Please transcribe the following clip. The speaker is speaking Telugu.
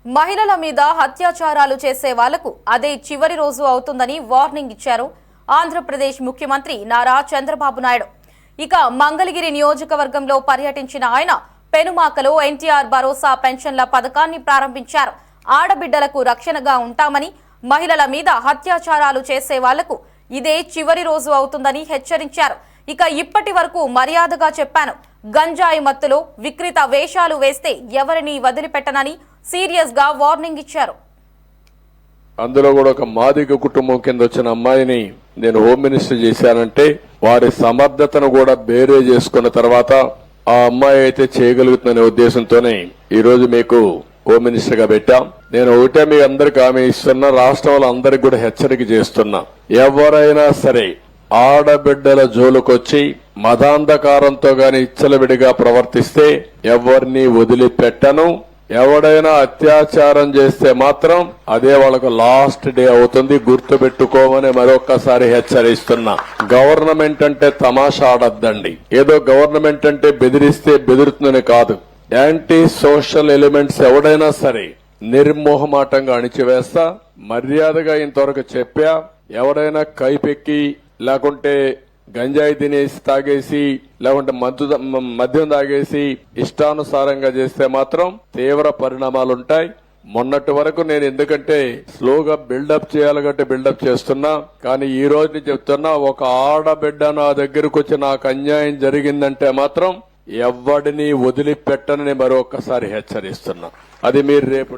మహిళల మీద అత్యాచారాలు చేసే వాళ్లకు అదే చివరి రోజు అవుతుందని వార్నింగ్ ఇచ్చారు ఆంధ్రప్రదేశ్ ముఖ్యమంత్రి నారా చంద్రబాబు నాయుడు. ఇక మంగళగిరి నియోజకవర్గంలో పర్యటించిన ఆయన పెనుమాకలో ఎన్టీఆర్ భరోసా పెన్షన్ల పథకాన్ని ప్రారంభించారు. ఆడబిడ్డలకు రక్షణగా ఉంటామని, మహిళల మీద అత్యాచారాలు చేసే వాళ్లకు ఇదే చివరి రోజు అవుతుందని హెచ్చరించారు. ఇక ఇప్పటి వరకు మర్యాదగా చెప్పాను, గంజాయి మత్తులో వికృత వేషాలు వేస్తే ఎవరిని వదిలిపెట్టనని సీరియస్ గా వార్నింగ్ ఇచ్చారు. అందులో కూడా ఒక మాదిగ కుటుంబం కింద వచ్చిన అమ్మాయిని నేను హోమ్ మినిస్టర్ చేశానంటే వారి సమర్థతను కూడా బేరే చేసుకున్న తర్వాత ఆ అమ్మాయి అయితే చేయగలుగుతుందనే ఉద్దేశంతోనే ఈ రోజు మీకు హోమ్ మినిస్టర్ గా పెట్టాం. నేను ఒకటే మీ అందరికి హామీ ఇస్తున్నా, రాష్ట్రంలో అందరికి కూడా హెచ్చరిక చేస్తున్నా, ఎవరైనా సరే ఆడబిడ్డల జోలుకొచ్చి మదాంధకారంతో గాని ఇచ్చలవిడిగా ప్రవర్తిస్తే ఎవరిని వదిలిపెట్టను. ఎవడైనా అత్యాచారం చేస్తే మాత్రం అదే వాళ్ళకు లాస్ట్ డే అవుతుంది, గుర్తుపెట్టుకోమని మరొక్కసారి హెచ్చరిస్తున్నా. గవర్నమెంట్ అంటే తమాషా ఆడద్దండి. ఏదో గవర్నమెంట్ అంటే బెదిరిస్తే బెదురుతుందని కాదు. యాంటీ సోషల్ ఎలిమెంట్స్ ఎవడైనా సరే నిర్మోహమాటంగా అణిచివేస్తా. మర్యాదగా ఇంతవరకు చెప్పా, ఎవడైనా కైపెక్కి లేకుంటే గంజాయి తినేసి తాగేసి లేకుంటే మద్యం తాగేసి ఇష్టానుసారంగా చేస్తే మాత్రం తీవ్ర పరిణామాలుంటాయి. మొన్నటి వరకు నేను ఎందుకంటే స్లోగా బిల్డప్ చేయాలి కాబట్టి బిల్డప్ చేస్తున్నా, కానీ ఈ రోజు చెప్తున్నా, ఒక ఆడబిడ్డ నా దగ్గరకు వచ్చి నాకు అన్యాయం జరిగిందంటే మాత్రం ఎవడిని వదిలిపెట్టనని మరొకసారి హెచ్చరిస్తున్నా. అది మీరు రేపు